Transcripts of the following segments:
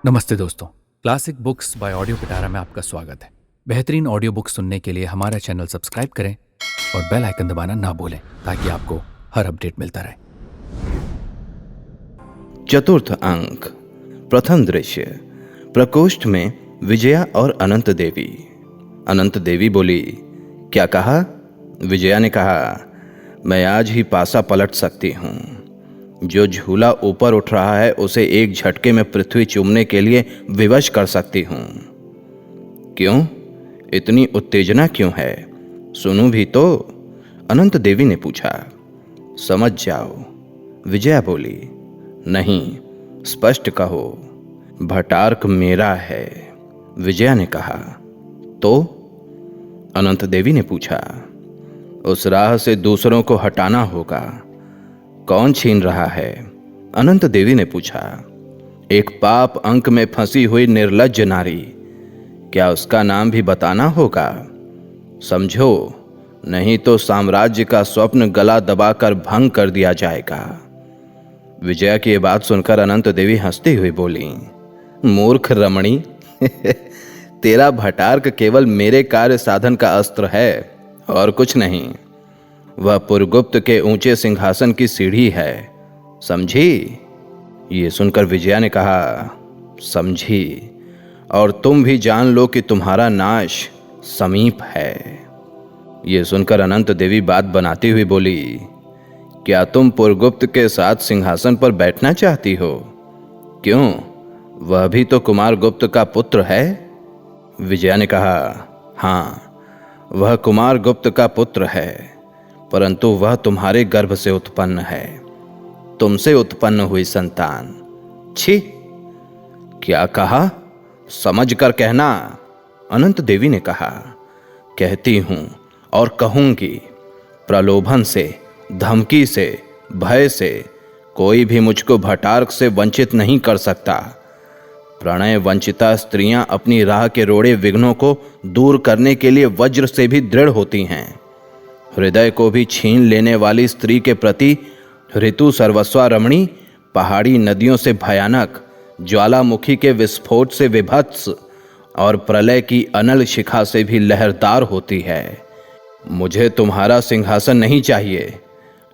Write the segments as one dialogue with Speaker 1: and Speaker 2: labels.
Speaker 1: नमस्ते दोस्तों। Classic books bye audio पिटारा में आपका स्वागत है। बेहतरीन ऑडियो बुक सुनने के लिए हमारा चैनल सब्सक्राइब करें और बेल आइकन दबाना ना भूलें ताकि आपको हर अपडेट मिलता रहे।
Speaker 2: चतुर्थ अंक। प्रथम दृश्य। प्रकोष्ठ में विजया और अनंत देवी। अनंत देवी बोली, क्या कहा? विजया ने कहा, मैं आज ही पासा पलट सकती हूं। जो झूला ऊपर उठ रहा है उसे एक झटके में पृथ्वी चूमने के लिए विवश कर सकती हूं। क्यों? इतनी उत्तेजना क्यों है? सुनूं भी तो? अनंत देवी ने पूछा। समझ जाओ, विजया बोली। नहीं, स्पष्ट कहो। भटार्क मेरा है, विजया ने कहा। तो? अनंत देवी ने पूछा। उस राह से दूसरों को हटाना होगा। कौन छीन रहा है? अनंत देवी ने पूछा। एक पाप अंक में फंसी हुई निर्लज्ज नारी। क्या उसका नाम भी बताना होगा? समझो, नहीं तो साम्राज्य का स्वप्न गला दबाकर भंग कर दिया जाएगा। विजया की यह बात सुनकर अनंत देवी हंसती हुई बोली, मूर्ख रमणी, तेरा भटार्क केवल मेरे कार्य साधन का अस्त्र है और कुछ नहीं। वह पुरगुप्त के ऊंचे सिंहासन की सीढ़ी है, समझी? ये सुनकर विजया ने कहा, समझी, और तुम भी जान लो कि तुम्हारा नाश समीप है। ये सुनकर अनंत देवी बात बनाती हुई बोली, क्या तुम पुरगुप्त के साथ सिंहासन पर बैठना चाहती हो? क्यों? वह भी तो कुमार गुप्त का पुत्र है। विजया ने कहा, हां, वह कुमार गुप्त का पुत्र है, परंतु वह तुम्हारे गर्भ से उत्पन्न है, तुमसे उत्पन्न हुई संतान। छी! क्या कहा? समझ कर कहना, अनंत देवी ने कहा। कहती हूं और कहूंगी। प्रलोभन से, धमकी से, भय से कोई भी मुझको भटार्क से वंचित नहीं कर सकता। प्रणय वंचिता स्त्रियां अपनी राह के रोड़े विघ्नों को दूर करने के लिए वज्र से भी दृढ़ होती हैं। हृदय को भी छीन लेने वाली स्त्री के प्रति ऋतु सर्वस्वा रमणी पहाड़ी नदियों से भयानक, ज्वालामुखी के विस्फोट से विभत्स और प्रलय की अनल शिखा से भी लहरदार होती है। मुझे तुम्हारा सिंहासन नहीं चाहिए।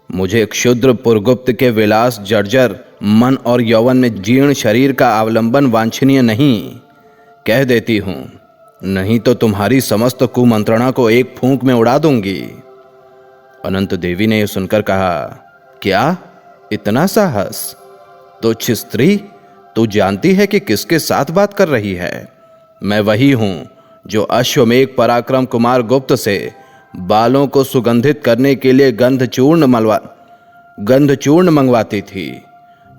Speaker 2: मुझे क्षुद्र पुरगुप्त के विलास जर्जर मन और यौवन में जीर्ण शरीर का अवलंबन वांछनीय नहीं। कह देती हूं, नहीं तो तुम्हारी समस्त कुमंत्रणा को एक फूंक में उड़ा दूंगी। अनंत देवी ने यह सुनकर कहा, क्या? इतना साहस? तुच्छ स्त्री, तू जानती है कि किसके साथ बात कर रही है? मैं वही हूं जो अश्वमेघ पराक्रम कुमार गुप्त से बालों को सुगंधित करने के लिए गंधचूर्ण मंगवाती थी,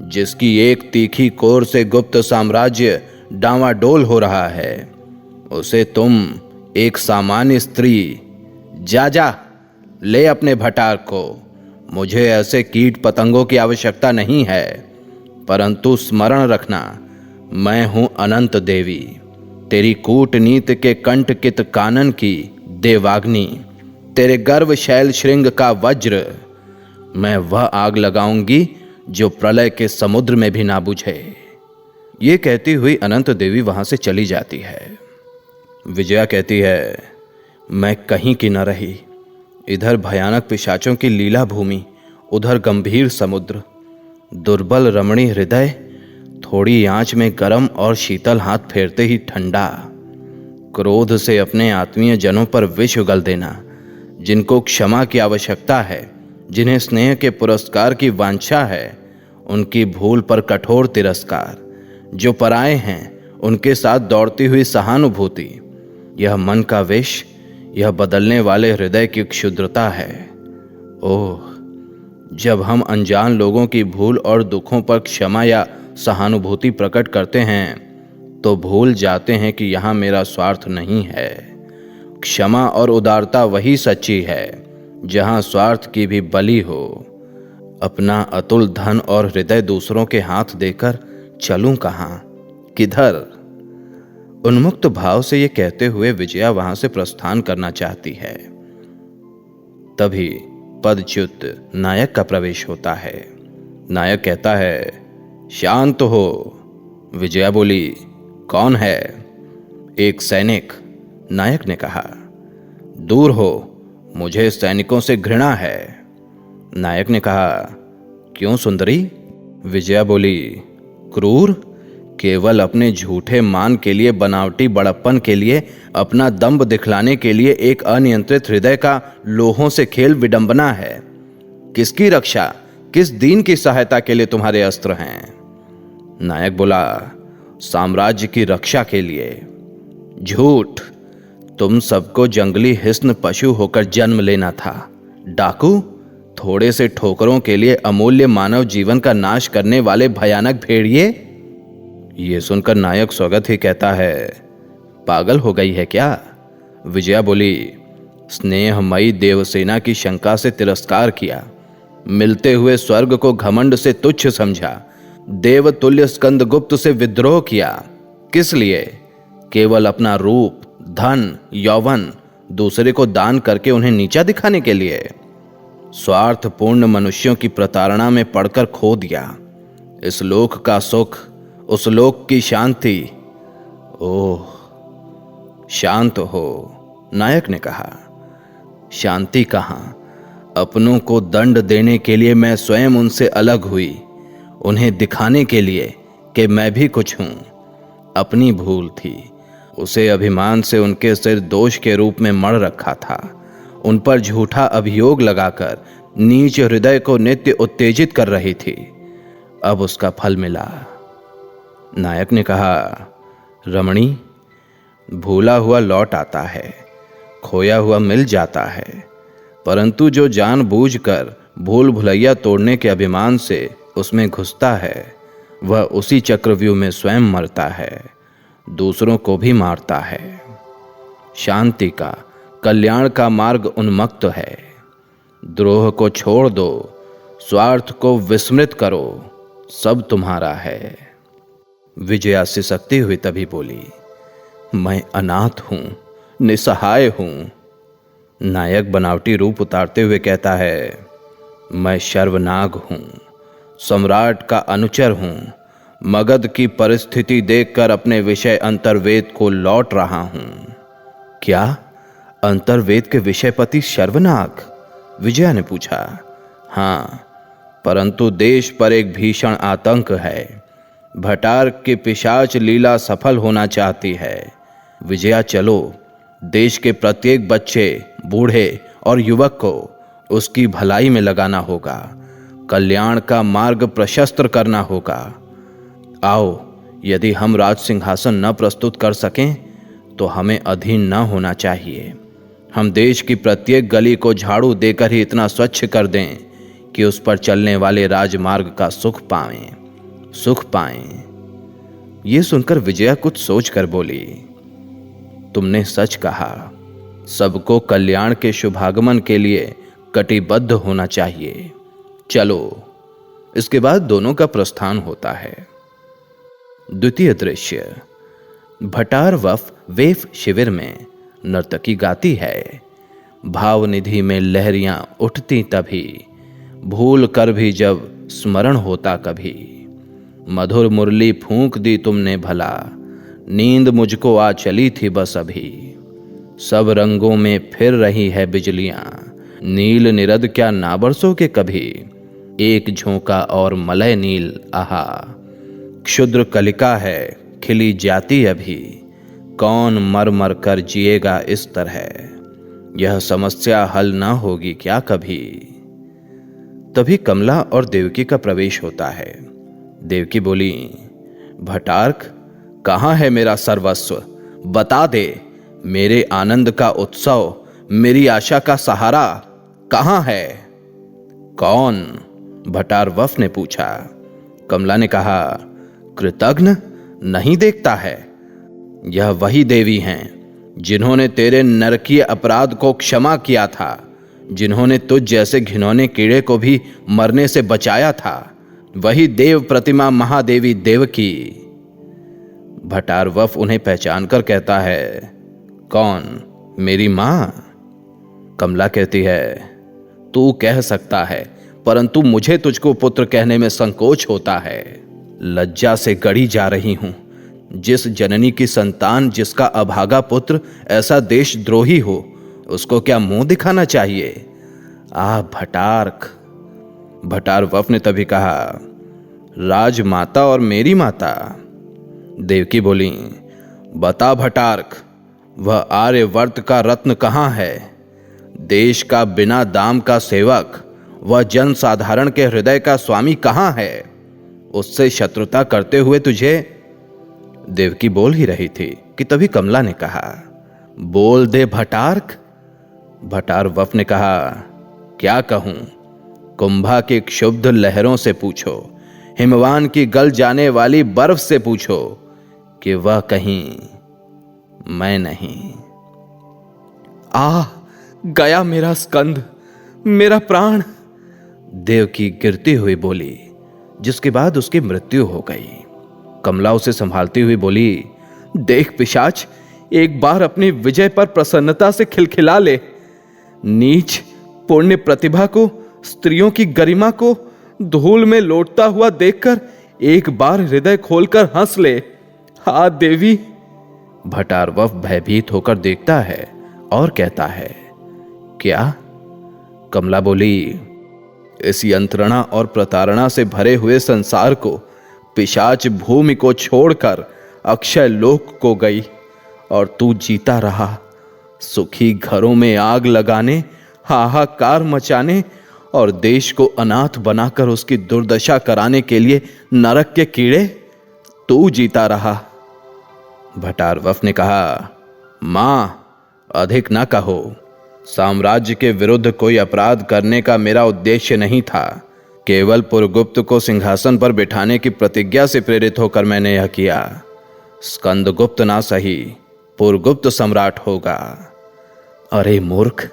Speaker 2: जिसकी एक तीखी कोर से गुप्त साम्राज्य डांवाडोल हो रहा है। उसे तुम एक सामान्य स्त्री, जा ले अपने भटार को। मुझे ऐसे कीट पतंगों की आवश्यकता नहीं है, परंतु स्मरण रखना, मैं हूं अनंत देवी, तेरी कूटनीति के कंटकित कानन की देवाग्नि, तेरे गर्व शैल श्रृंग का वज्र। मैं वह आग लगाऊंगी जो प्रलय के समुद्र में भी ना बुझे। ये कहती हुई अनंत देवी वहां से चली जाती है। विजया कहती है, मैं कहीं की न रही। इधर भयानक पिशाचों की लीला भूमि, उधर गंभीर समुद्र। दुर्बल रमणी हृदय थोड़ी आंच में गरम और शीतल हाथ फेरते ही ठंडा। क्रोध से अपने आत्मीय जनों पर विष उगल देना, जिनको क्षमा की आवश्यकता है, जिन्हें स्नेह के पुरस्कार की वांछा है, उनकी भूल पर कठोर तिरस्कार, जो पराए हैं उनके साथ दौड़ती हुई सहानुभूति। यह मन का विष, यह बदलने वाले हृदय की क्षुद्रता है। ओह, जब हम अनजान लोगों की भूल और दुखों पर क्षमा या सहानुभूति प्रकट करते हैं तो भूल जाते हैं कि यहां मेरा स्वार्थ नहीं है। क्षमा और उदारता वही सच्ची है जहां स्वार्थ की भी बलि हो। अपना अतुल धन और हृदय दूसरों के हाथ देकर चलूं कहां, किधर? उन्मुक्त भाव से ये कहते हुए विजया वहां से प्रस्थान करना चाहती है। तभी पदच्युत नायक का प्रवेश होता है। नायक कहता है, शांत हो, विजया बोली, कौन है? एक सैनिक, नायक ने कहा। दूर हो, मुझे सैनिकों से घृणा है। नायक ने कहा, क्यों सुंदरी? विजया बोली, क्रूर, केवल अपने झूठे मान के लिए, बनावटी बड़प्पन के लिए, अपना दंभ दिखलाने के लिए एक अनियंत्रित हृदय का लोहों से खेल विडंबना है। किसकी रक्षा, किस दीन की सहायता के लिए तुम्हारे अस्त्र हैं? नायक बोला, साम्राज्य की रक्षा के लिए। झूठ, तुम सबको जंगली हिस्न पशु होकर जन्म लेना था। डाकू, थोड़े से ठोकरों के लिए अमूल्य मानव जीवन का नाश करने वाले भयानक भेड़िए। ये सुनकर नायक स्वागत ही कहता है, पागल हो गई है क्या? विजया बोली, स्नेहमयी देवसेना की शंका से तिरस्कार किया, मिलते हुए स्वर्ग को घमंड से तुच्छ समझा, देवतुल्य स्कंदगुप्त से विद्रोह किया। किस लिए? केवल अपना रूप, धन, यौवन दूसरे को दान करके उन्हें नीचा दिखाने के लिए। स्वार्थपूर्ण मनुष्यों की प्रताड़ना में पड़कर खो दिया इस लोक का सुख, उस लोक की शांति। ओह, शांत हो, नायक ने कहा। शांति कहां? अपनों को दंड देने के लिए मैं स्वयं उनसे अलग हुई, उन्हें दिखाने के लिए कि मैं भी कुछ हूं। अपनी भूल थी, उसे अभिमान से उनके सिर दोष के रूप में मढ़ रखा था। उन पर झूठा अभियोग लगाकर नीच हृदय को नित्य उत्तेजित कर रही थी। अब उसका फल मिला। नायक ने कहा, रमणी, भूला हुआ लौट आता है, खोया हुआ मिल जाता है, परंतु जो जानबूझकर भूल भुलैया तोड़ने के अभिमान से उसमें घुसता है, वह उसी चक्रव्यूह में स्वयं मरता है, दूसरों को भी मारता है। शांति का, कल्याण का मार्ग उन्मुक्त है। द्रोह को छोड़ दो, स्वार्थ को विस्मृत करो, सब तुम्हारा है। विजया सिसकती हुई तभी बोली, मैं अनाथ हूं, निसहाय हूं। नायक बनावटी रूप उतारते हुए कहता है, मैं शर्वनाग हूं, सम्राट का अनुचर हूं, मगध की परिस्थिति देखकर अपने विषय अंतर्वेद को लौट रहा हूं। क्या? अंतर्वेद के विषयपति शर्वनाग? विजया ने पूछा। हां, परंतु देश पर एक भीषण आतंक है। भटार की पिशाच लीला सफल होना चाहती है। विजया, चलो, देश के प्रत्येक बच्चे, बूढ़े और युवक को उसकी भलाई में लगाना होगा, कल्याण का मार्ग प्रशस्त करना होगा। आओ, यदि हम राज सिंहासन न प्रस्तुत कर सकें तो हमें अधीन न होना चाहिए। हम देश की प्रत्येक गली को झाड़ू देकर ही इतना स्वच्छ कर दें कि उस पर चलने वाले राजमार्ग का सुख पाएं। ये सुनकर विजया कुछ सोचकर बोली, तुमने सच कहा, सबको कल्याण के शुभागमन के लिए कटिबद्ध होना चाहिए। चलो। इसके बाद दोनों का प्रस्थान होता है। द्वितीय दृश्य, भटार वफ वेफ शिविर में नर्तकी गाती है। भावनिधि में लहरियां उठती तभी, भूल कर भी जब स्मरण होता कभी। मधुर मुरली फूंक दी तुमने भला, नींद मुझको आ चली थी बस अभी। सब रंगों में फिर रही है बिजलियां, नील निरद क्या ना बरसोगे कभी। एक झोंका और मलय नील, आहा, क्षुद्र कलिका है खिली जाती अभी। कौन मर मर कर जिएगा इस तरह, यह समस्या हल ना होगी क्या कभी। तभी कमला और देवकी का प्रवेश होता है। देवकी बोली, भटार्क, कहाँ है मेरा सर्वस्व? बता दे, मेरे आनंद का उत्सव, मेरी आशा का सहारा कहाँ है? कौन? भटार वफ ने पूछा। कमला ने कहा, कृतघ्न नहीं देखता है? यह वही देवी हैं जिन्होंने तेरे नरकीय अपराध को क्षमा किया था, जिन्होंने तुझ जैसे घिनौने कीड़े को भी मरने से बचाया था। वही देव प्रतिमा महादेवी देवकी। भटार वफ उन्हें पहचान कर कहता है, कौन? मेरी मां? कमला कहती है, तू कह सकता है, परंतु मुझे तुझको पुत्र कहने में संकोच होता है। लज्जा से गड़ी जा रही हूं। जिस जननी की संतान, जिसका अभागा पुत्र ऐसा देशद्रोही हो, उसको क्या मुंह दिखाना चाहिए? भटार्क। भटार वफ ने तभी कहा, राजमाता और मेरी माता। देवकी बोली, बता भटार्क, वह आर्यवर्त का रत्न कहां है? देश का बिना दाम का सेवक, वह जन साधारण के हृदय का स्वामी कहां है? उससे शत्रुता करते हुए तुझे। देवकी बोल ही रही थी कि तभी कमला ने कहा, बोल दे भटार्क। भटार वफ ने कहा, क्या कहूं? कुंभा की क्षुब्ध लहरों से पूछो, हिमवान की गल जाने वाली बर्फ से पूछो कि वह कहीं मैं नहीं। गया मेरा स्कंद, मेरा प्राण, देवकी गिरती हुई बोली, जिसके बाद उसकी मृत्यु हो गई। कमला उसे संभालती हुई बोली, देख पिशाच, एक बार अपनी विजय पर प्रसन्नता से खिलखिला ले। नीच पुण्य प्रतिभा को, स्त्रियों की गरिमा को धूल में लौटता हुआ देखकर एक बार हृदय खोलकर हंस ले। देवी। भटार वफ भयभीत होकर देखता है और कहता है, क्या? कमला बोली, इस यंत्रणा और प्रताड़ना से भरे हुए संसार को पिशाच भूमि को छोड़कर अक्षय लोक को गई और तू जीता रहा, सुखी घरों में आग लगाने, हाहाकार मचाने और देश को अनाथ बनाकर उसकी दुर्दशा कराने के लिए नरक के कीड़े तू जीता रहा। भटार वफ ने कहा, मां, अधिक ना कहो। साम्राज्य के विरुद्ध कोई अपराध करने का मेरा उद्देश्य नहीं था। केवल पुरगुप्त को सिंहासन पर बिठाने की प्रतिज्ञा से प्रेरित होकर मैंने यह किया। स्कंदगुप्त ना सही, पुरगुप्त सम्राट होगा। अरे मूर्ख,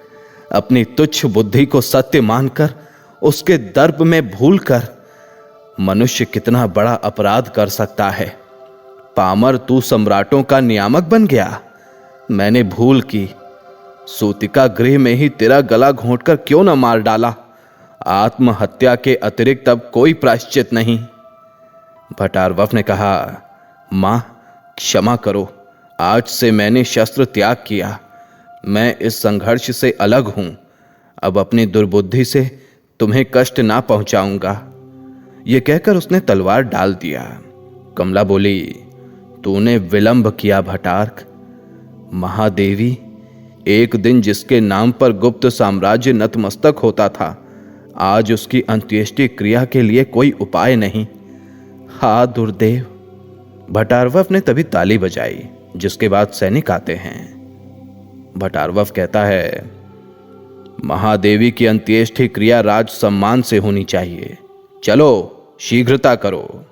Speaker 2: अपनी तुच्छ बुद्धि को सत्य मानकर उसके दर्प में भूलकर मनुष्य कितना बड़ा अपराध कर सकता है। पामर, तू सम्राटों का नियामक बन गया। मैंने भूल की, सूतिका गृह में ही तेरा गला घोंटकर क्यों न मार डाला। आत्महत्या के अतिरिक्त अब कोई प्रायश्चित नहीं। भटार वफ ने कहा, मां, क्षमा करो, आज से मैंने शस्त्र त्याग किया। मैं इस संघर्ष से अलग हूं। अब अपनी दुर्बुद्धि से तुम्हें कष्ट ना पहुंचाऊंगा। यह कहकर उसने तलवार डाल दिया। कमला बोली, तूने विलंब किया भटार्क। महादेवी, एक दिन जिसके नाम पर गुप्त साम्राज्य नतमस्तक होता था, आज उसकी अंत्येष्टि क्रिया के लिए कोई उपाय नहीं। दुर्देव। भटारवफ ने तभी ताली बजाई, जिसके बाद सैनिक आते हैं। भटारवफ कहता है, महादेवी की अंत्येष्टि क्रिया राज सम्मान से होनी चाहिए। चलो, शीघ्रता करो।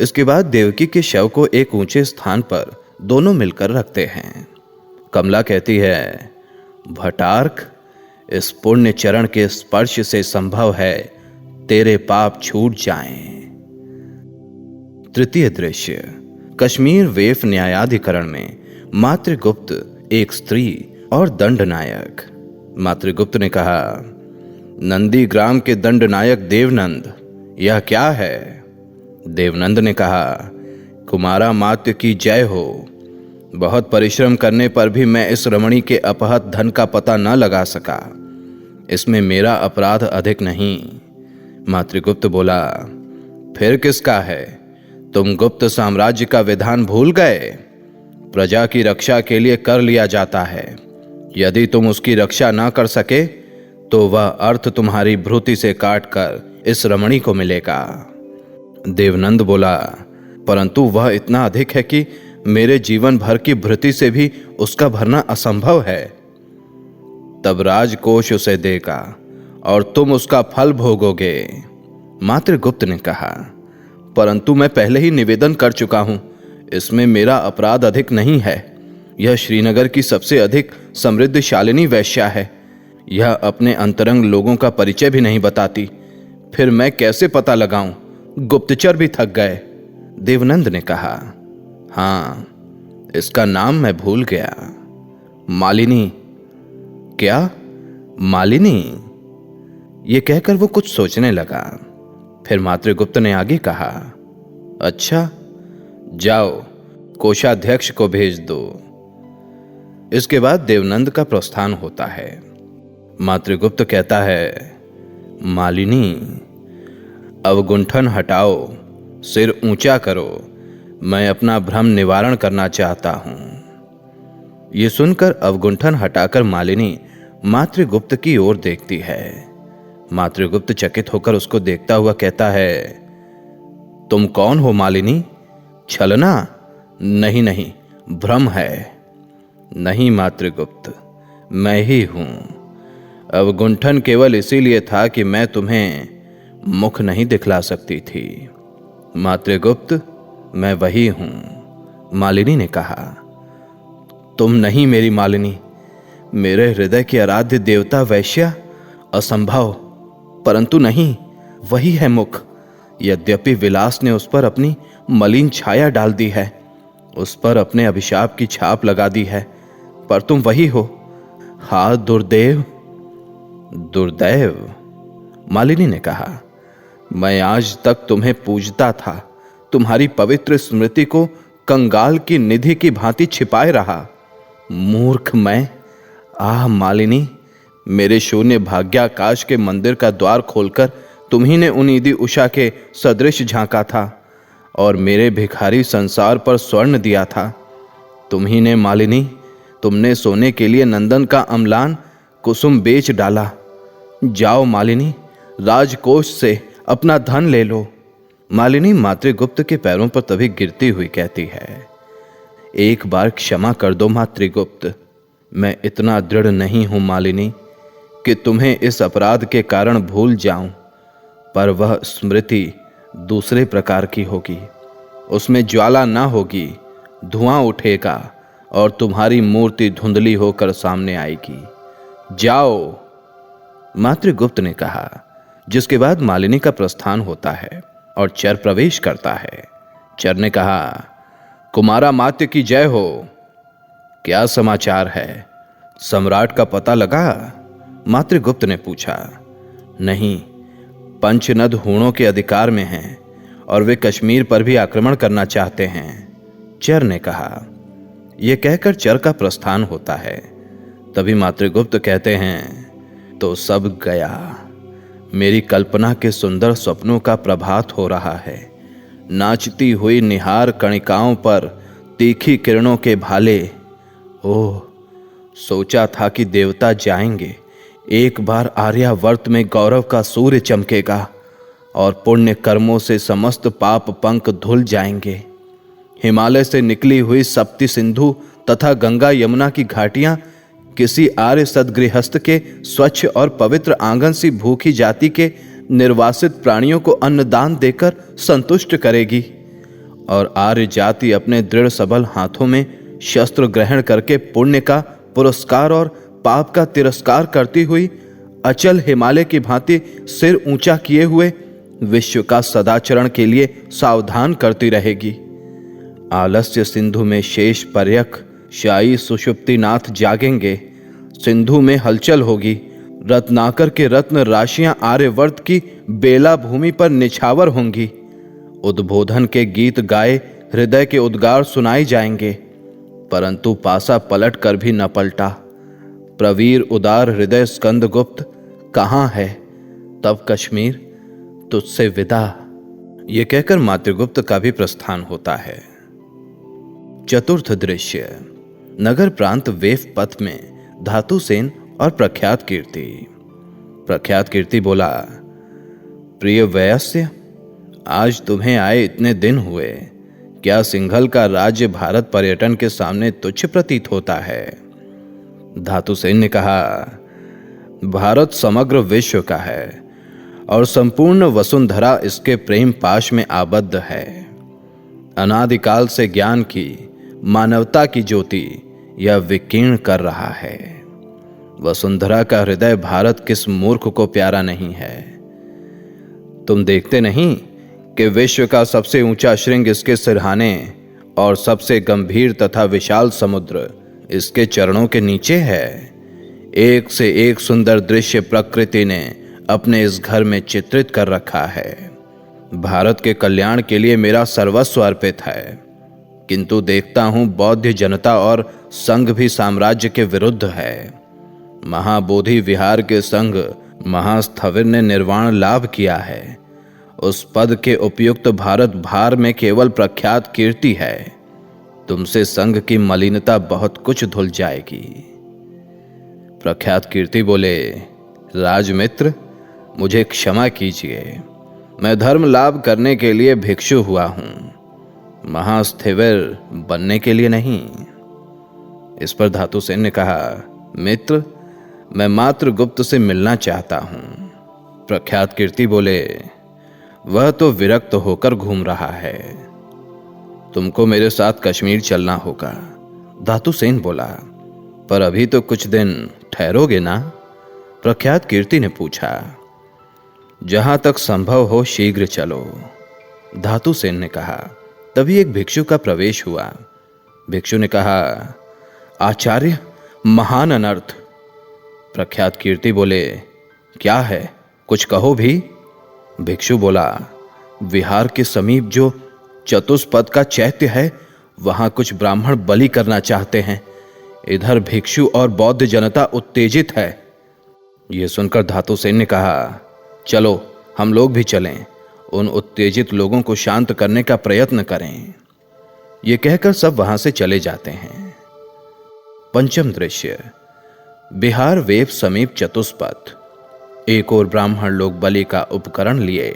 Speaker 2: इसके बाद देवकी के शव को एक ऊंचे स्थान पर दोनों मिलकर रखते हैं। कमला कहती है, भटार्क, इस पुण्य चरण के स्पर्श से संभव है तेरे पाप छूट जाएं। तृतीय दृश्य, कश्मीर वेफ न्यायाधिकरण में मातृगुप्त एक स्त्री और दंडनायक। मातृगुप्त ने कहा, नंदी ग्राम के दंडनायक देवनंद, यह क्या है? देवनंद ने कहा, कुमारा मात्य की जय हो। बहुत परिश्रम करने पर भी मैं इस रमणी के अपहत धन का पता न लगा सका। इसमें मेरा अपराध अधिक नहीं। मातृगुप्त बोला, फिर किसका है? तुम गुप्त साम्राज्य का विधान भूल गए? प्रजा की रक्षा के लिए कर लिया जाता है। यदि तुम उसकी रक्षा ना कर सके तो वह अर्थ तुम्हारी भ्रुति से काटकर इस रमणी को मिलेगा। देवनंद बोला, परंतु वह इतना अधिक है कि मेरे जीवन भर की भृति से भी उसका भरना असंभव है। तब राजकोष उसे देगा और तुम उसका फल भोगोगे। मातृगुप्त ने कहा, परंतु मैं पहले ही निवेदन कर चुका हूं, इसमें मेरा अपराध अधिक नहीं है। यह श्रीनगर की सबसे अधिक समृद्धशालिनी वैश्या है। यह अपने अंतरंग लोगों का परिचय भी नहीं बताती। फिर मैं कैसे पता लगाऊं? गुप्तचर भी थक गए। देवनंद ने कहा, हाँ, इसका नाम मैं भूल गया। मालिनी। क्या? मालिनी? यह कहकर वो कुछ सोचने लगा। फिर मातृगुप्त ने आगे कहा, अच्छा, जाओ कोषाध्यक्ष को भेज दो। इसके बाद देवनंद का प्रस्थान होता है। मातृगुप्त कहता है, मालिनी, अवगुंठन हटाओ, सिर ऊंचा करो, मैं अपना भ्रम निवारण करना चाहता हूं। यह सुनकर अवगुंठन हटाकर मालिनी मातृगुप्त की ओर देखती है। मातृगुप्त चकित होकर उसको देखता हुआ कहता है, तुम कौन हो मालिनी? छलना? नहीं नहीं, भ्रम है। नहीं मातृगुप्त, मैं ही हूं। अवगुंठन केवल इसीलिए था कि मैं तुम्हें मुख नहीं दिखला सकती थी। मातृगुप्त, मैं वही हूं। मालिनी ने कहा, तुम नहीं मेरी मालिनी, मेरे हृदय की आराध्य देवता वैश्या? असंभव। परंतु नहीं, वही है मुख। यद्यपि विलास ने उस पर अपनी मलिन छाया डाल दी है, उस पर अपने अभिशाप की छाप लगा दी है, पर तुम वही हो। हा दुर्दैव। दुर्दैव? मालिनी ने कहा, मैं आज तक तुम्हें पूजता था, तुम्हारी पवित्र स्मृति को कंगाल की निधि की भांति छिपाए रहा। मूर्ख मैं। आह मालिनी, मेरे शून्य भाग्याकाश के मंदिर का द्वार खोलकर तुम्ही ने उन्नीदी उषा के सदृश झांका था और मेरे भिखारी संसार पर स्वर्ण दिया था। तुम्ही ने मालिनी, तुमने सोने के लिए नंदन का अम्लान कुसुम बेच डाला। जाओ मालिनी, राजकोष से अपना धन ले लो। मालिनी मातृगुप्त के पैरों पर तभी गिरती हुई कहती है, एक बार क्षमा कर दो मातृगुप्त, मैं इतना दृढ़ नहीं हूं मालिनी कि तुम्हें इस अपराध के कारण भूल जाऊं, पर वह स्मृति दूसरे प्रकार की होगी। उसमें ज्वाला ना होगी, धुआं उठेगा और तुम्हारी मूर्ति धुंधली होकर सामने आएगी। जाओ। मातृगुप्त ने कहा, जिसके बाद मालिनी का प्रस्थान होता है और चर प्रवेश करता है। चर ने कहा, कुमारा मात्य की जय हो। क्या समाचार है? सम्राट का पता लगा? मातृगुप्त ने पूछा। नहीं, पंचनद हूणों के अधिकार में हैं और वे कश्मीर पर भी आक्रमण करना चाहते हैं, चर ने कहा। यह कहकर चर का प्रस्थान होता है। तभी मातृगुप्त कहते हैं, तो सब गया। मेरी कल्पना के सुंदर स्वप्नों का प्रभात हो रहा है। नाचती हुई निहार कणिकाओं पर तीखी किरणों के भाले। ओह, सोचा था कि देवता जाएंगे, एक बार आर्यावर्त में गौरव का सूर्य चमकेगा और पुण्य कर्मों से समस्त पाप पंख धुल जाएंगे। हिमालय से निकली हुई सप्ति सिंधु तथा गंगा यमुना की घाटियां किसी आर्य सदगृहस्थ के स्वच्छ और पवित्र आंगन सी भूखी जाति के निर्वासित प्राणियों को अन्नदान देकर संतुष्ट करेगी और आर्य जाति अपने दृढ़ सबल हाथों में शस्त्र ग्रहण करके पुण्य का पुरस्कार और पाप का तिरस्कार करती हुई अचल हिमालय की भांति सिर ऊंचा किए हुए विश्व का सदाचरण के लिए सावधान करती रहेगी। आलस्य सिंधु में शेष पर्यक शाही सुषुप्तिनाथ जागेंगे। सिंधु में हलचल होगी। रत्नाकर के रत्न राशियां आर्यवर्त की बेला भूमि पर निछावर होंगी। उद्बोधन के गीत गाए हृदय के उद्गार सुनाए जाएंगे, परंतु पासा पलट कर भी न पलटा। प्रवीर उदार हृदय स्कंदगुप्त कहाँ है? तब कश्मीर तुझसे विदा। ये कहकर मातृगुप्त का भी प्रस्थान होता है। चतुर्थ दृश्य, नगर प्रांत वेफ पथ में धातुसेन और प्रख्यात कीर्ति। प्रख्यात कीर्ति बोला, प्रिय वयस्य, आज तुम्हें आए इतने दिन हुए। क्या सिंघल का राज्य भारत पर्यटन के सामने तुच्छ प्रतीत होता है? धातुसेन ने कहा, भारत समग्र विश्व का है और संपूर्ण वसुंधरा इसके प्रेम पाश में आबद्ध है। अनादिकाल से ज्ञान की, मानवता की ज्योति यह विकीर्ण कर रहा है। वसुंधरा का हृदय भारत किस मूर्ख को प्यारा नहीं है? तुम देखते नहीं कि विश्व का सबसे ऊंचा श्रृंग इसके सिरहाने और सबसे गंभीर तथा विशाल समुद्र इसके चरणों के नीचे है। एक से एक सुंदर दृश्य प्रकृति ने अपने इस घर में चित्रित कर रखा है। भारत के कल्याण के लिए मेरा सर्वस्व अर्पित है, किंतु देखता हूं बौद्ध जनता और संघ भी साम्राज्य के विरुद्ध है। महाबोधि विहार के संघ महास्थविर ने निर्वाण लाभ किया है। उस पद के उपयुक्त भारत भार में केवल प्रख्यात कीर्ति है। तुमसे संघ की मलिनता बहुत कुछ धुल जाएगी। प्रख्यात कीर्ति बोले, राजमित्र, मुझे क्षमा कीजिए, मैं धर्म लाभ करने के लिए भिक्षु हुआ हूं, महास्थविर बनने के लिए नहीं। इस पर धातुसेन ने कहा, मित्र, मैं मात्र गुप्त से मिलना चाहता हूं। प्रख्यात कीर्ति बोले, वह तो विरक्त होकर घूम रहा है, तुमको मेरे साथ कश्मीर चलना होगा। धातुसेन बोला, पर अभी तो कुछ दिन ठहरोगे ना? प्रख्यात कीर्ति ने पूछा। जहां तक संभव हो शीघ्र चलो, धातुसेन ने कहा। तभी एक भिक्षु का प्रवेश हुआ। भिक्षु ने कहा, आचार्य, महान अनर्थ। प्रख्यात कीर्ति बोले, क्या है, कुछ कहो भी। भिक्षु बोला, विहार के समीप जो चतुष्पद का चैत्य है, वहां कुछ ब्राह्मण बलि करना चाहते हैं। इधर भिक्षु और बौद्ध जनता उत्तेजित है। यह सुनकर धातुसेन ने कहा, चलो हम लोग भी चलें, उन उत्तेजित लोगों को शांत करने का प्रयत्न करें। ये कहकर सब वहां से चले जाते हैं। पंचम दृश्य, बिहार वेप समीप चतुष्पथ। एक ओर ब्राह्मण लोग बलि का उपकरण लिए,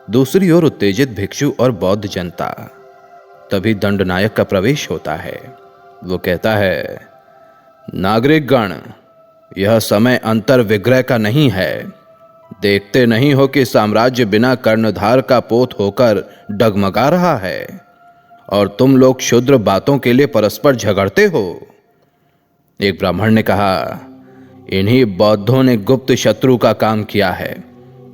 Speaker 2: दूसरी ओर उत्तेजित भिक्षु और बौद्ध जनता। तभी दंडनायक का प्रवेश होता है। वो कहता है, नागरिकगण, यह समय अंतर विग्रह का नहीं है। देखते नहीं हो कि साम्राज्य बिना कर्णधार का पोत होकर डगमगा रहा है और तुम लोग क्षुद्र बातों के लिए परस्पर झगड़ते हो। एक ब्राह्मण ने कहा, इन्हीं बौद्धों ने गुप्त शत्रु का काम किया है।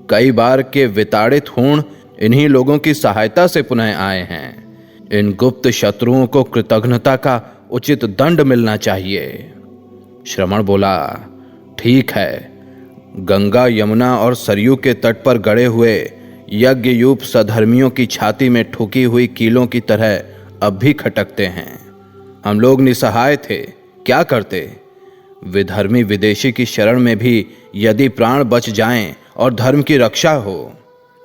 Speaker 2: कई बार के विताड़ित हूण इन्हीं लोगों की सहायता से पुनः आए हैं। इन गुप्त शत्रुओं को कृतज्ञता का उचित दंड मिलना चाहिए। श्रमण बोला, ठीक है, गंगा, यमुना और सरयू के तट पर गड़े हुए यज्ञयूप सधर्मियों की छाती में ठुकी हुई कीलों की तरह अब भी खटकते हैं। हम लोग निसहाय थे, क्या करते? विधर्मी विदेशी की शरण में भी यदि प्राण बच जाएं और धर्म की रक्षा हो।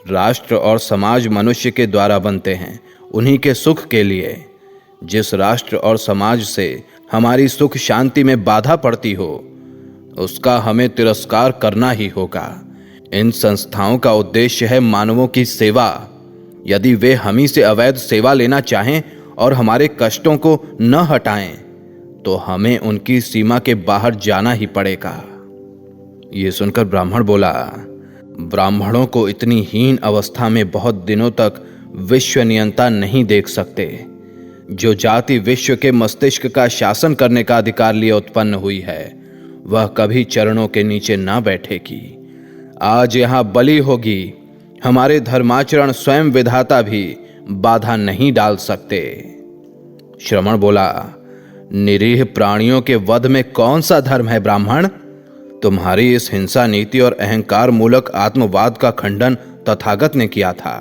Speaker 2: राष्ट्र और समाज मनुष्य के द्वारा बनते हैं, उन्हीं के सुख के लिए। जिस राष्ट्र और समाज से हमारी सुख शांति में बाधा पड़ती हो, उसका हमें तिरस्कार करना ही होगा। इन संस्थाओं का उद्देश्य है मानवों की सेवा। यदि वे हमी से अवैध सेवा लेना चाहें और हमारे कष्टों को न हटाएं, तो हमें उनकी सीमा के बाहर जाना ही पड़ेगा। ये सुनकर ब्राह्मण बोला, ब्राह्मणों को इतनी हीन अवस्था में बहुत दिनों तक विश्व नियंता नहीं देख सकते। जो जाति विश्व के मस्तिष्क का शासन करने का अधिकार लिए उत्पन्न हुई है, वह कभी चरणों के नीचे ना बैठेगी। आज यहां बलि होगी, हमारे धर्माचरण स्वयं विधाता भी बाधा नहीं डाल सकते। श्रमण बोला, निरीह प्राणियों के वध में कौन सा धर्म है ब्राह्मण? तुम्हारी इस हिंसा नीति और अहंकार मूलक आत्मवाद का खंडन तथागत ने किया था।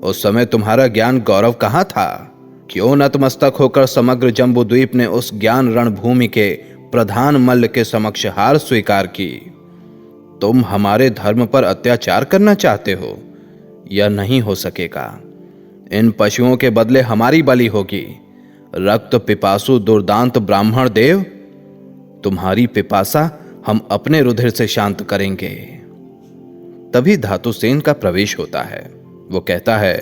Speaker 2: उस समय तुम्हारा ज्ञान गौरव कहां था? क्यों नतमस्तक होकर समग्र जम्बूद्वीप ने उस ज्ञान रणभूमि के प्रधान मल्ल के समक्ष हार स्वीकार की? तुम हमारे धर्म पर अत्याचार करना चाहते हो? यह नहीं हो सकेगा। इन पशुओं के बदले हमारी बलि होगी। रक्त पिपासु दुर्दांत ब्राह्मण देव, तुम्हारी पिपासा हम अपने रुधिर से शांत करेंगे। तभी धातुसेन का प्रवेश होता है। वो कहता है,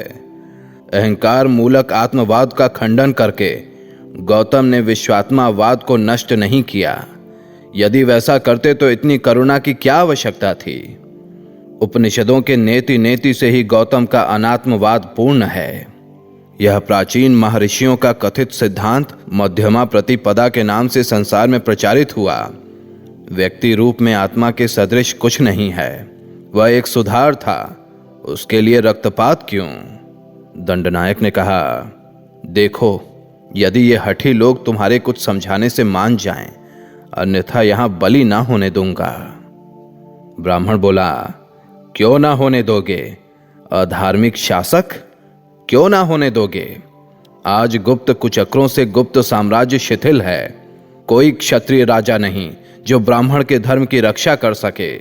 Speaker 2: अहंकार मूलक आत्मवाद का खंडन करके गौतम ने विश्वात्मावाद को नष्ट नहीं किया। यदि वैसा करते तो इतनी करुणा की क्या आवश्यकता थी? उपनिषदों के नेति नेति से ही गौतम का अनात्मवाद पूर्ण है। यह प्राचीन महर्षियों का कथित सिद्धांत मध्यमा प्रतिपदा के नाम से संसार में प्रचारित हुआ। व्यक्ति रूप में आत्मा के सदृश कुछ नहीं है। वह एक सुधार था, उसके लिए रक्तपात क्यों? दंडनायक ने कहा, देखो, यदि ये हठी लोग तुम्हारे कुछ समझाने से मान जाएं, अन्यथा यहां बलि ना होने दूंगा। ब्राह्मण बोला, क्यों ना होने दोगे? अधार्मिक शासक क्यों ना होने दोगे? आज गुप्त कुचक्रों से गुप्त साम्राज्य शिथिल है। कोई क्षत्रिय राजा नहीं जो ब्राह्मण के धर्म की रक्षा कर सके,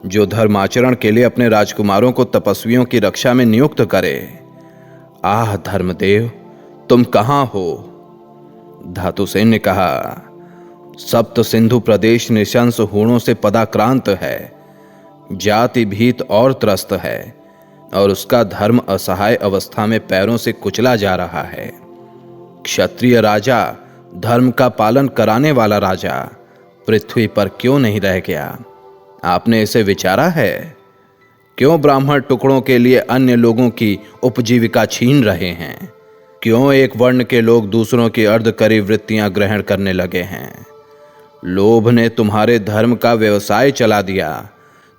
Speaker 2: जो धर्माचरण के लिए अपने राजकुमारों को तपस्वियों की रक्षा में नियुक्त करे। आह धर्मदेव, तुम कहां हो? धातुसेन ने कहा, सप्त सिंधु प्रदेश निशंस हूणों से पदाक्रांत है, जाति भीत और त्रस्त है, और उसका धर्म असहाय अवस्था में पैरों से कुचला जा रहा है। क्षत्रिय राजा, धर्म का पालन कराने वाला राजा पृथ्वी पर क्यों नहीं रह गया? आपने इसे विचारा है? क्यों ब्राह्मण टुकड़ों के लिए अन्य लोगों की उपजीविका छीन रहे हैं? क्यों एक वर्ण के लोग दूसरों की अर्धकरी वृत्तियां ग्रहण करने लगे हैं? लोभ ने तुम्हारे धर्म का व्यवसाय चला दिया।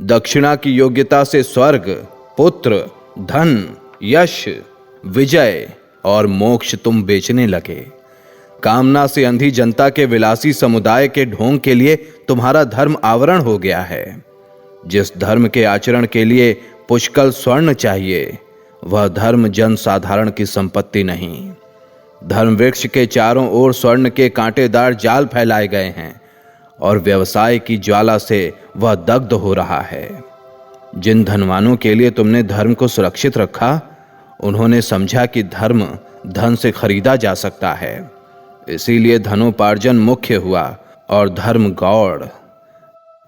Speaker 2: दक्षिणा की योग्यता से स्वर्ग, पुत्र, धन, यश, विजय और मोक्ष तुम बेचने लगे। कामना से अंधी जनता के विलासी समुदाय के ढोंग के लिए तुम्हारा धर्म आवरण हो गया है। जिस धर्म के आचरण के लिए पुष्कल स्वर्ण चाहिए, वह धर्म जन साधारण की संपत्ति नहीं। धर्म वृक्ष के चारों ओर स्वर्ण के कांटेदार जाल फैलाए गए हैं और व्यवसाय की ज्वाला से वह दग्ध हो रहा है। जिन धनवानों के लिए तुमने धर्म को सुरक्षित रखा, उन्होंने समझा कि धर्म धन से खरीदा जा सकता है, इसीलिए धनोपार्जन मुख्य हुआ और धर्म गौड़।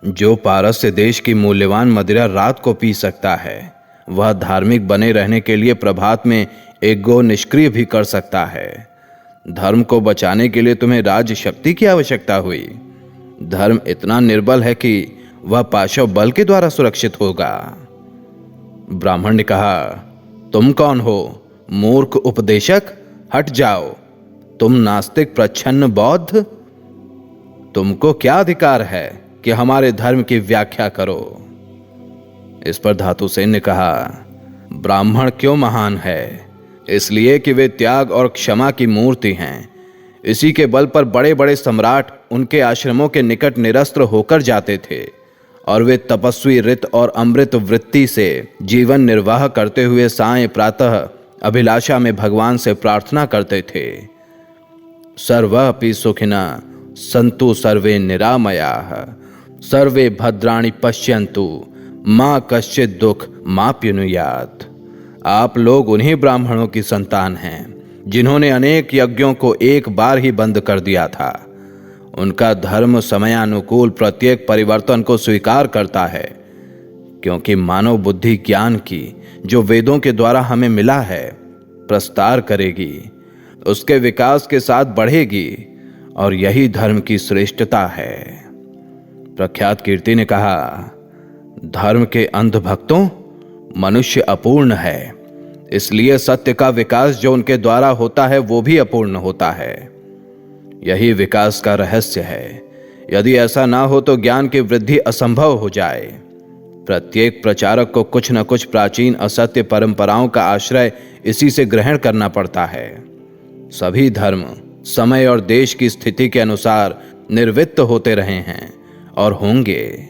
Speaker 2: जो पारस्य देश की मूल्यवान मदिरा रात को पी सकता है, वह धार्मिक बने रहने के लिए प्रभात में एक गो निष्क्रिय भी कर सकता है। धर्म को बचाने के लिए तुम्हें राज्य शक्ति की आवश्यकता हुई। धर्म इतना निर्बल है कि वह पाशव बल के द्वारा सुरक्षित होगा। ब्राह्मण ने कहा, तुम कौन हो? मूर्ख उपदेशक, हट जाओ। तुम नास्तिक प्रच्छन्न बौद्ध, तुमको क्या अधिकार है कि हमारे धर्म की व्याख्या करो? इस पर धातुसेन ने कहा, ब्राह्मण क्यों महान है? इसलिए कि वे त्याग और क्षमा की मूर्ति हैं। इसी के बल पर बड़े बड़े सम्राट उनके आश्रमों के निकट निरस्त्र होकर जाते थे और वे तपस्वी रित और अमृत वृत्ति से जीवन निर्वाह करते हुए सायं प्रातः अभिलाषा में भगवान से प्रार्थना करते थे, सर्वपि सुखिना सन्तु सर्वे निरामयाः, सर्वे भद्राणि पश्यन्तु मां कश्चित् दुख माप्युनुयात्। आप लोग उन्हीं ब्राह्मणों की संतान हैं जिन्होंने अनेक यज्ञों को एक बार ही बंद कर दिया था। उनका धर्म समयानुकूल प्रत्येक परिवर्तन को स्वीकार करता है, क्योंकि मानव बुद्धि ज्ञान की जो वेदों के द्वारा हमें मिला है प्रस्तार करेगी, उसके विकास के साथ बढ़ेगी, और यही धर्म की श्रेष्ठता है। प्रख्यात कीर्ति ने कहा, धर्म के अंधभक्तों, मनुष्य अपूर्ण है, इसलिए सत्य का विकास जो उनके द्वारा होता है वो भी अपूर्ण होता है। यही विकास का रहस्य है। यदि ऐसा ना हो तो ज्ञान की वृद्धि असंभव हो जाए। प्रत्येक प्रचारक को कुछ न कुछ प्राचीन असत्य परंपराओं का आश्रय इसी से ग्रहण करना पड़ता है। सभी धर्म समय और देश की स्थिति के अनुसार निर्वित्त होते रहे हैं और होंगे।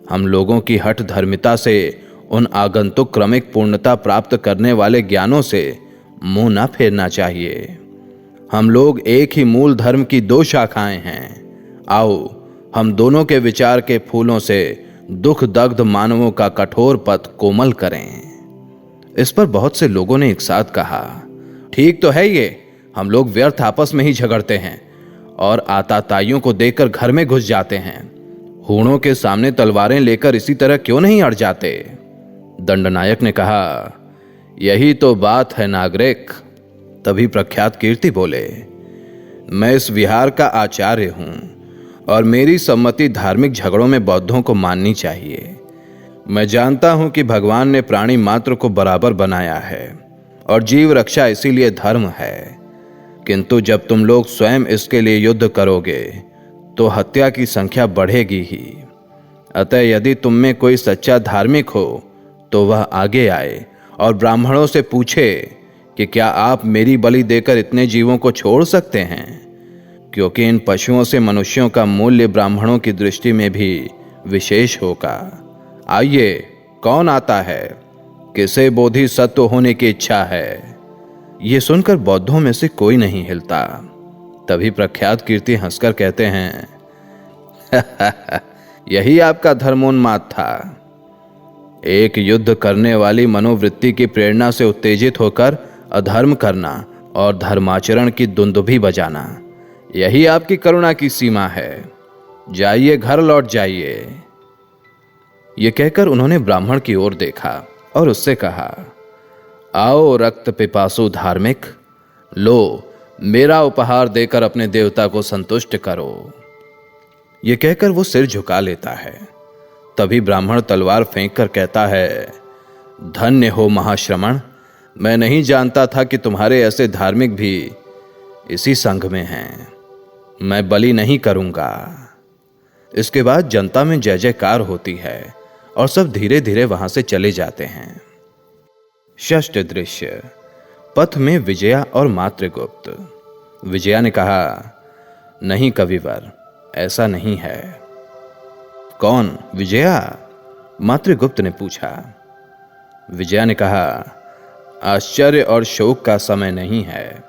Speaker 2: हम लोगों की हठ धर्मिता से उन आगंतुक क्रमिक पूर्णता प्राप्त करने वाले ज्ञानों से मुंह न फेरना चाहिए। हम लोग एक ही मूल धर्म की दो शाखाएं हैं। आओ हम दोनों के विचार के फूलों से दुख दग्ध मानवों का कठोर पथ कोमल करें। इस पर बहुत से लोगों ने एक साथ कहा, ठीक तो है ये, हम लोग व्यर्थ आपस में ही झगड़ते हैं और आताताइयों को देखकर घर में घुस जाते हैं। हूणों के सामने तलवारें लेकर इसी तरह क्यों नहीं अड़ जाते? दंडनायक ने कहा, यही तो बात है नागरिक। तभी प्रख्यात कीर्ति बोले, मैं इस विहार का आचार्य हूं और मेरी सम्मति धार्मिक झगड़ों में बौद्धों को माननी चाहिए। मैं जानता हूं कि भगवान ने प्राणी मात्र को बराबर बनाया है और जीव रक्षा इसीलिए धर्म है, किंतु जब तुम लोग स्वयं इसके लिए युद्ध करोगे तो हत्या की संख्या बढ़ेगी ही। अतः यदि तुम में कोई सच्चा धार्मिक हो तो वह आगे आए और ब्राह्मणों से पूछे कि क्या आप मेरी बलि देकर इतने जीवों को छोड़ सकते हैं, क्योंकि इन पशुओं से मनुष्यों का मूल्य ब्राह्मणों की दृष्टि में भी विशेष होगा। आइए, कौन आता है? किसे बोधिसत्व होने की इच्छा है? ये सुनकर बौद्धों में से कोई नहीं हिलता। तभी प्रख्यात कीर्ति हंसकर कहते हैं, यही आपका धर्मोन्माद था। एक युद्ध करने वाली मनोवृत्ति की प्रेरणा से उत्तेजित होकर अधर्म करना और धर्माचरण की दुंदुभी बजाना, यही आपकी करुणा की सीमा है। जाइए, घर लौट जाइए। ये कहकर उन्होंने ब्राह्मण की ओर देखा और उससे कहा, आओ रक्त पिपासु धार्मिक, लो मेरा उपहार देकर अपने देवता को संतुष्ट करो। ये कहकर वो सिर झुका लेता है। तभी ब्राह्मण तलवार फेंक कर कहता है, धन्य हो महाश्रमण, मैं नहीं जानता था कि तुम्हारे ऐसे धार्मिक भी इसी संघ में हैं। मैं बलि नहीं करूंगा। इसके बाद जनता में जय जयकार होती है और सब धीरे धीरे वहां से चले जाते हैं। षष्ठ दृश्य, पथ में विजया और मातृगुप्त। विजया ने कहा, नहीं कविवर, ऐसा नहीं है। कौन, विजया? मातृगुप्त ने पूछा। विजया ने कहा, आश्चर्य और शोक का समय नहीं है।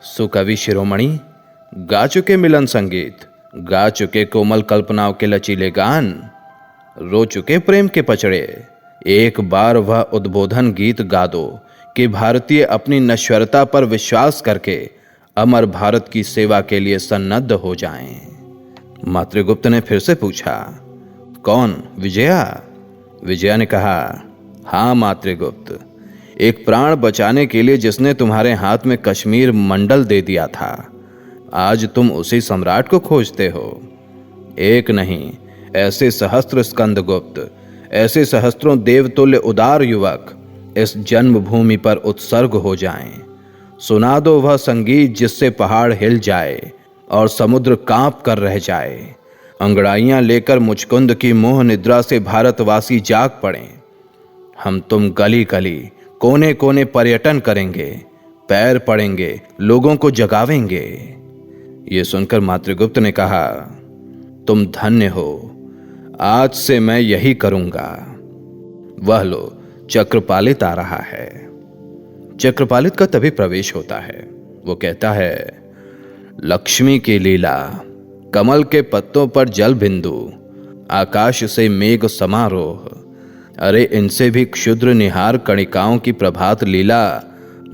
Speaker 2: सुकवि शिरोमणि, गा चुके मिलन संगीत, गा चुके कोमल कल्पनाओं के लचीले गान, रो चुके प्रेम के पचड़े, एक बार वह उद्बोधन गीत गा दो कि भारतीय अपनी नश्वरता पर विश्वास करके अमर भारत की सेवा के लिए सन्नद्ध हो जाएं। मातृगुप्त ने फिर से पूछा, कौन, विजया? विजया ने कहा, हां मातृगुप्त, एक प्राण बचाने के लिए जिसने तुम्हारे हाथ में कश्मीर मंडल दे दिया था, आज तुम उसी सम्राट को खोजते हो। एक नहीं, ऐसे सहस्त्र स्कंदगुप्त, ऐसे सहस्त्रों देवतुल्य उदार युवक इस जन्मभूमि पर उत्सर्ग हो जाएं। सुना दो वह संगीत जिससे पहाड़ हिल जाए और समुद्र कांप कर रह जाए। अंगड़ाइयां लेकर मुचकुंद की मोह निद्रा से भारतवासी जाग पड़े। हम तुम गली गली, कोने कोने पर्यटन करेंगे, पैर पड़ेंगे, लोगों को जगावेंगे। ये सुनकर मातृगुप्त ने कहा, तुम धन्य हो, आज से मैं यही करूंगा। वह लो, चक्रपालित आ रहा है। चक्रपालित का तभी प्रवेश होता है। वो कहता है, लक्ष्मी की लीला, कमल के पत्तों पर जल बिंदु, आकाश से मेघ समारोह, अरे इनसे भी क्षुद्र निहार कणिकाओं की प्रभात लीला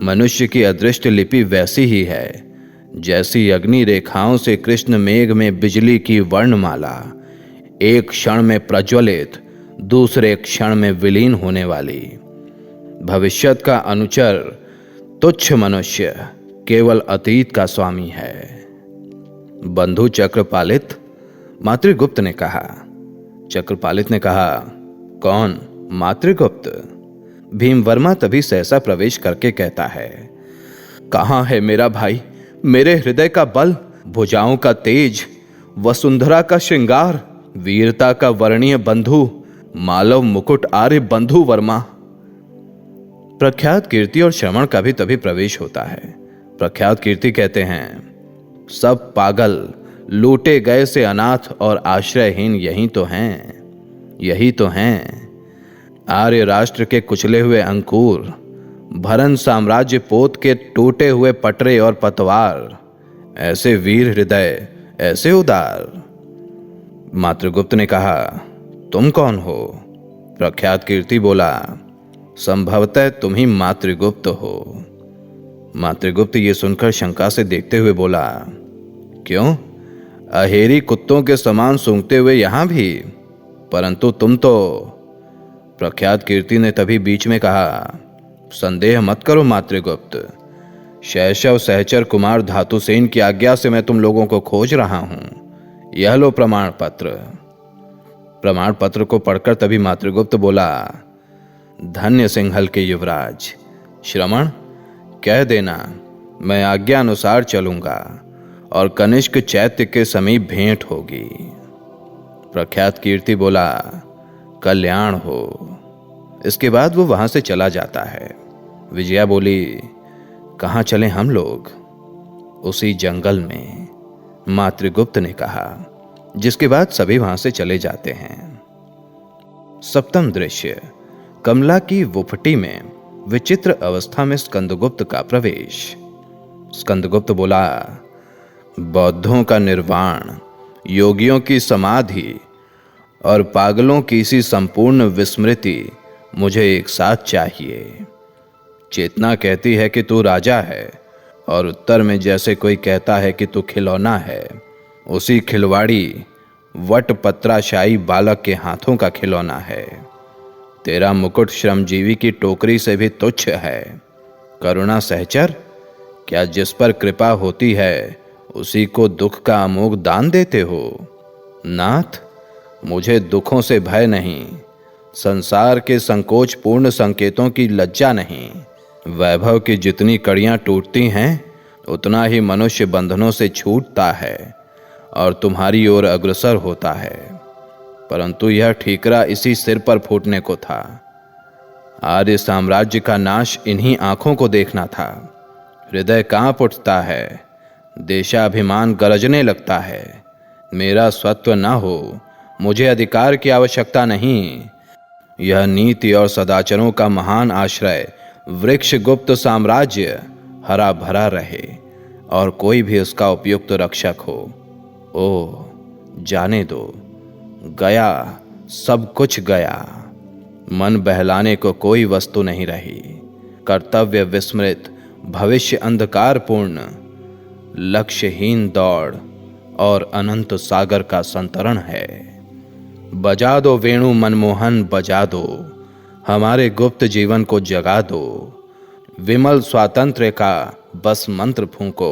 Speaker 2: मनुष्य की अदृष्ट लिपि वैसी ही है जैसी अग्नि रेखाओं से कृष्ण मेघ में बिजली की वर्णमाला, एक क्षण में प्रज्वलित, दूसरे क्षण में विलीन होने वाली। भविष्यत का अनुचर तुच्छ मनुष्य केवल अतीत का स्वामी है। बंधु चक्रपालित, मातृगुप्त ने कहा। चक्रपालित ने कहा, कौन, मातृगुप्त? भीमवर्मा तभी सहसा प्रवेश करके कहता है, कहां है मेरा भाई, मेरे हृदय का बल, भुजाओं का तेज, वसुंधरा का श्रृंगार, वीरता का वर्णीय बंधु, मालव मुकुट आर्य बंधु वर्मा। प्रख्यात कीर्ति और श्रवण का भी तभी प्रवेश होता है। प्रख्यात कीर्ति कहते हैं, सब पागल, लूटे गए से अनाथ और आश्रयहीन यही तो हैं, यही तो हैं। आर्य राष्ट्र के कुचले हुए अंकुर, भरन साम्राज्य पोत के टूटे हुए पटरे और पतवार, ऐसे वीर हृदय, ऐसे उदार। मातृगुप्त ने कहा, तुम कौन हो? प्रख्यात कीर्ति बोला, संभवतः तुम ही मातृगुप्त हो। मातृगुप्त ये सुनकर शंका से देखते हुए बोला, क्यों? अहेरी कुत्तों के समान सूंघते हुए यहां भी, परंतु तुम तो। प्रख्यात कीर्ति ने तभी बीच में कहा, संदेह मत करो मातृगुप्त, शैशव सहचर कुमार धातुसेन की आज्ञा से मैं तुम लोगों को खोज रहा हूं। यह लो प्रमाण पत्र। प्रमाण पत्र को पढ़कर तभी मातृगुप्त बोला, धन्य सिंहल के युवराज, श्रवण कह देना मैं आज्ञा अनुसार चलूंगा और कनिष्क चैत्य के समीप भेंट होगी। प्रख्यात कीर्ति बोला, कल्याण हो। इसके बाद वो वहां से चला जाता है। विजया बोली, कहां चले हम लोग? उसी जंगल में, मातृगुप्त ने कहा, जिसके बाद सभी वहां से चले जाते हैं। सप्तम दृश्य, कमला की वुफटी में विचित्र अवस्था में स्कंदगुप्त का प्रवेश। स्कंदगुप्त बोला, बौद्धों का निर्वाण, योगियों की समाधि और पागलों की सी संपूर्ण विस्मृति मुझे एक साथ चाहिए। चेतना कहती है कि तू राजा है, और उत्तर में जैसे कोई कहता है कि तू खिलौना है, उसी खिलवाड़ी वटपत्राशाही बालक के हाथों का खिलौना है। तेरा मुकुट श्रमजीवी की टोकरी से भी तुच्छ है। करुणा सहचर, क्या जिस पर कृपा होती है उसी को दुख का अमोघ दान देते हो? नाथ, मुझे दुखों से भय नहीं, संसार के संकोचपूर्ण संकेतों की लज्जा नहीं। वैभव की जितनी कड़ियां टूटती हैं, उतना ही मनुष्य बंधनों से छूटता है और तुम्हारी ओर अग्रसर होता है। परंतु यह ठीकरा इसी सिर पर फूटने को था। आर्य साम्राज्य का नाश इन्हीं आंखों को देखना था। हृदय कांप उठता है, देशाभिमान गरजने लगता है। मेरा स्वत्व न हो, मुझे अधिकार की आवश्यकता नहीं। यह नीति और सदाचरों का महान आश्रय वृक्ष गुप्त साम्राज्य हरा भरा रहे और कोई भी उसका उपयुक्त रक्षक हो। ओ, जाने दो, गया, सब कुछ गया। मन बहलाने को कोई वस्तु नहीं रही। कर्तव्य विस्मृत, भविष्य अंधकारपूर्ण, लक्ष्यहीन दौड़ और अनंत सागर का संतरण है। बजा दो वेणु मनमोहन, बजा दो, हमारे गुप्त जीवन को जगा दो। विमल स्वातंत्र्य का बस मंत्र फूंको,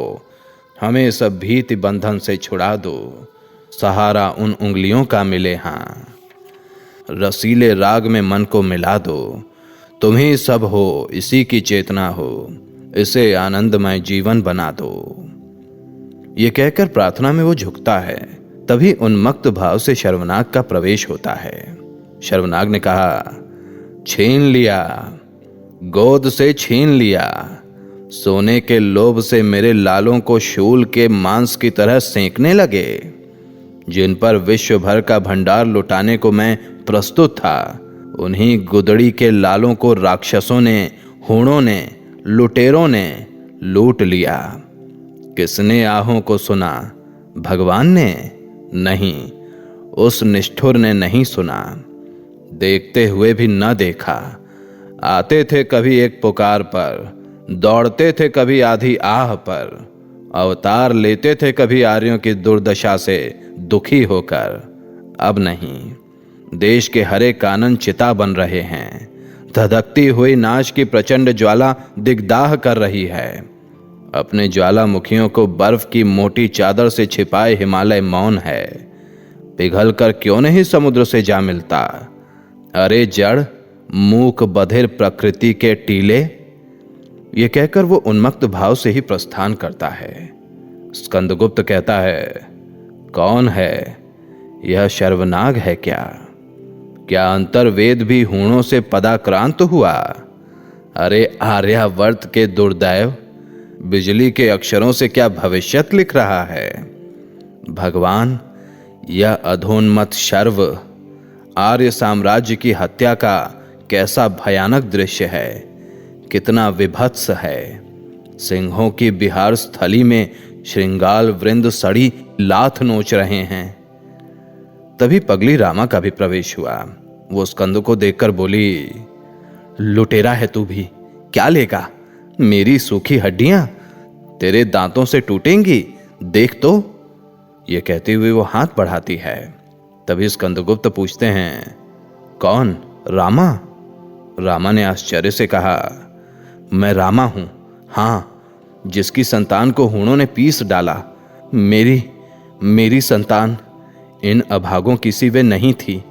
Speaker 2: हमें सब भीति बंधन से छुड़ा दो। सहारा उन उंगलियों का मिले हाँ, रसीले राग में मन को मिला दो। तुम ही सब हो, इसी की चेतना हो, इसे आनंदमय जीवन बना दो। ये कहकर प्रार्थना में वो झुकता है। तभी उन्मत्त भाव से शर्वनाग का प्रवेश होता है। शर्वनाग ने कहा, छीन लिया, गोद से छीन लिया। सोने के लोभ से मेरे लालों को शूल के मांस की तरह सेंकने लगे। जिन पर विश्व भर का भंडार लुटाने को मैं प्रस्तुत था, उन्हीं गुदड़ी के लालों को राक्षसों ने, हूणों ने, लुटेरों ने लूट लिया। किसने आहों को सुना? भगवान ने? नहीं, उस निष्ठुर ने नहीं सुना। देखते हुए भी न देखा। आते थे कभी एक पुकार पर, दौड़ते थे कभी आधी आह पर, अवतार लेते थे कभी आर्यों की दुर्दशा से दुखी होकर। अब नहीं, देश के हरे कानन चिता बन रहे हैं। धधकती हुई नाश की प्रचंड ज्वाला दिग्दाह कर रही है। अपने ज्वालामुखियों को बर्फ की मोटी चादर से छिपाए हिमालय मौन है। पिघल कर क्यों नहीं समुद्र से जा मिलता? अरे जड़, मूक बधिर प्रकृति के टीले। ये कहकर वो उन्मत्त भाव से ही प्रस्थान करता है। स्कंदगुप्त कहता है, कौन है यह? शर्वनाग है क्या? क्या अंतर्वेद भी हूणों से पदाक्रांत हुआ? अरे आर्यावर्त के दुर्दैव, बिजली के अक्षरों से क्या भविष्यत लिख रहा है? भगवान, यह अधोन्मत्त शर्व आर्य साम्राज्य की हत्या का कैसा भयानक दृश्य है, कितना विभत्स है। सिंहों की बिहार स्थली में श्रृंगाल वृंद सड़ी लाथ नोच रहे हैं। तभी पगली रामा का भी प्रवेश हुआ। वो स्कंद को देखकर बोली, लुटेरा है तू भी, क्या लेगा? मेरी सूखी हड्डियां तेरे दांतों से टूटेंगी, देख तो। ये कहते हुए वो हाथ बढ़ाती है। तभी स्कंदगुप्त पूछते हैं, कौन? रामा? रामा ने आश्चर्य से कहा, मैं रामा हूं, हां, जिसकी संतान को हूणों ने पीस डाला। मेरी संतान इन अभागों की सी वे नहीं थी।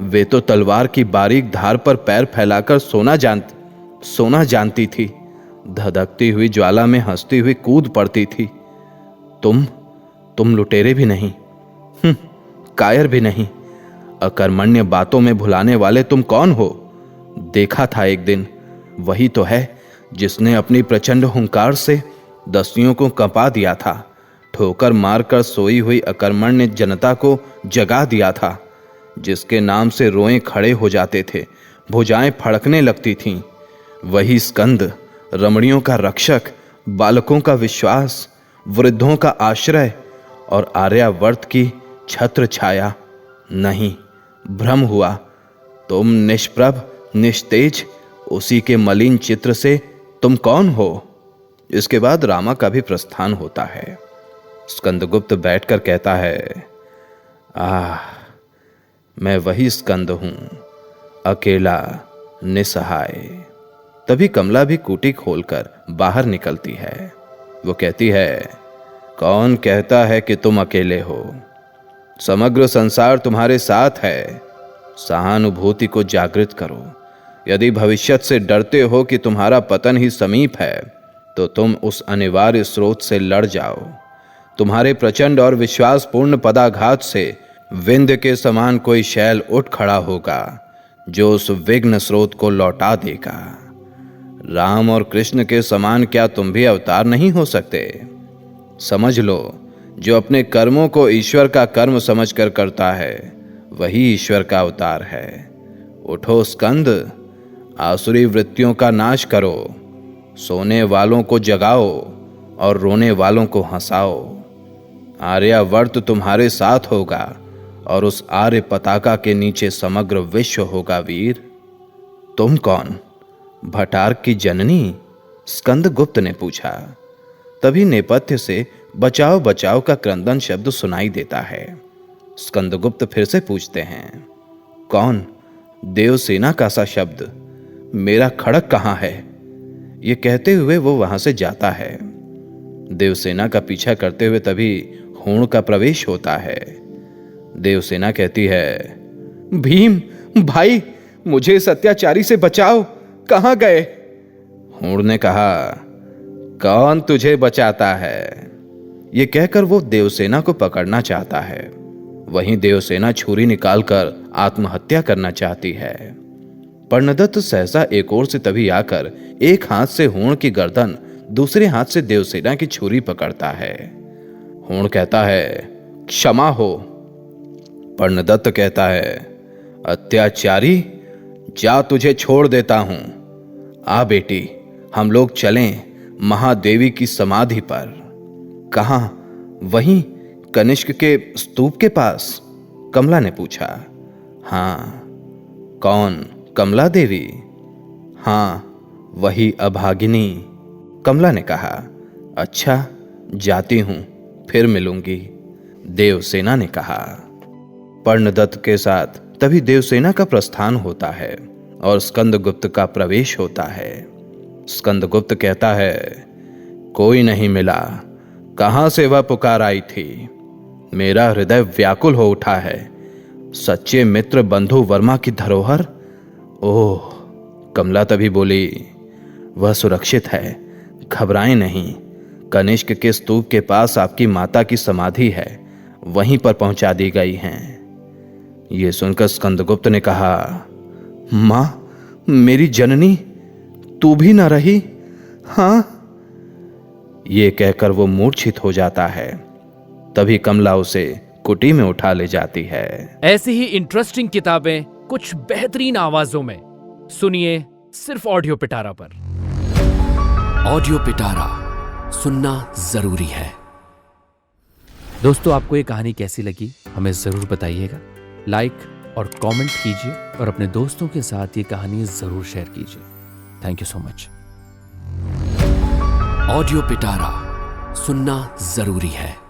Speaker 2: वे तो तलवार की बारीक धार पर पैर फैलाकर सोना जानती थी। धधकती हुई ज्वाला में हंसती हुई कूद पड़ती थी। तुम लुटेरे भी नहीं, कायर भी नहीं, अकर्मण्य बातों में भुलाने वाले तुम कौन हो? देखा था एक दिन, वही तो है जिसने अपनी प्रचंड हुंकार से दस्युओं को कंपा दिया था, ठोकर मारकर सोई हुई अकर्मण्य जनता को जगा दिया था, जिसके नाम से रोएं खड़े हो जाते थे, भुजाएं फड़कने लगती थीं। वही स्कंद रमणियों का रक्षक, बालकों का विश्वास, वृद्धों का आश्रय और आर्यावर्त की छत्र छाया। नहीं, भ्रम हुआ। तुम निष्प्रभ, निस्तेज, उसी के मलिन चित्र से तुम कौन हो? इसके बाद रामा का भी प्रस्थान होता है। स्कंदगुप्त बैठकर कहता है, मैं वही स्कंद हूं, अकेला, निसहाय। तभी कमला भी कूटी खोलकर बाहर निकलती है। वो कहती है, कौन कहता है कि तुम अकेले हो? समग्र संसार तुम्हारे साथ है। सहानुभूति को जागृत करो। यदि भविष्यत से डरते हो कि तुम्हारा पतन ही समीप है, तो तुम उस अनिवार्य स्रोत से लड़ जाओ। तुम्हारे प्रचंड और विश्वासपूर्ण पदाघात से विंध्य के समान कोई शैल उठ खड़ा होगा, जो उस विघ्न स्रोत को लौटा देगा। राम और कृष्ण के समान क्या तुम भी अवतार नहीं हो सकते? समझ लो, जो अपने कर्मों को ईश्वर का कर्म समझकर करता है, वही ईश्वर का अवतार है। उठो स्कंद, आसुरी वृत्तियों का नाश करो। सोने वालों को जगाओ और रोने वालों को हंसाओ। आर्यावर्त तुम्हारे साथ होगा और उस आर्य पताका के नीचे समग्र विश्व होगा। वीर, तुम कौन? भटार्क की जननी? स्कंदगुप्त ने पूछा। तभी नेपथ्य से बचाओ बचाओ का क्रंदन शब्द सुनाई देता है। स्कंदगुप्त फिर से पूछते हैं, कौन? देवसेना का सा शब्द। मेरा खड़ग कहां है? ये कहते हुए वो वहां से जाता है। देवसेना का पीछा करते हुए तभी हूण का प्रवेश होता है। देवसेना कहती है, भीम भाई, मुझे इस अत्याचारी से बचाओ, कहां गए? हूण ने कहा, कौन तुझे बचाता है? ये कहकर वो देवसेना को पकड़ना चाहता है। वहीं देवसेना छुरी निकालकर आत्महत्या करना चाहती है। पर्णदत्त सहसा एक ओर से तभी आकर एक हाथ से हूण की गर्दन, दूसरे हाथ से देवसेना की छुरी पकड़ता है। हूण कहता है, क्षमा हो। पर्णदत्त कहता है, अत्याचारी, जा, तुझे छोड़ देता हूं। आ बेटी, हम लोग चलें महादेवी की समाधि पर। कहां? वहीं कनिष्क के स्तूप के पास? कमला ने पूछा। हां। कौन? कमला देवी? हां, वही अभागिनी। कमला ने कहा, अच्छा, जाती हूं, फिर मिलूंगी। देवसेना ने कहा। पर्णदत्त के साथ तभी देवसेना का प्रस्थान होता है और स्कंदगुप्त का प्रवेश होता है। स्कंदगुप्त कहता है, कोई नहीं मिला। कहां से वह पुकार आई थी? मेरा हृदय व्याकुल हो उठा है। सच्चे मित्र बंधु वर्मा की धरोहर। ओह! कमला तभी बोली, वह सुरक्षित है, घबराएं नहीं। कनिष्क के स्तूप के पास आपकी माता की समाधि है, वहीं पर पहुंचा दी गई हैं। ये सुनकर स्कंदगुप्त ने कहा, मां, मेरी जननी, तू भी न रही? हां। ये कहकर वो मूर्छित हो जाता है। तभी कमला उसे कुटी में उठा ले जाती है।
Speaker 1: ऐसी ही इंटरेस्टिंग किताबें कुछ बेहतरीन आवाजों में सुनिए सिर्फ ऑडियो पिटारा पर।
Speaker 3: ऑडियो पिटारा सुनना जरूरी है।
Speaker 1: दोस्तों, आपको ये कहानी कैसी लगी हमें जरूर बताइएगा। लाइक और कमेंट कीजिए और अपने दोस्तों के साथ ये कहानी जरूर शेयर कीजिए। Thank you so much.
Speaker 3: Audio पिटारा सुनना जरूरी है।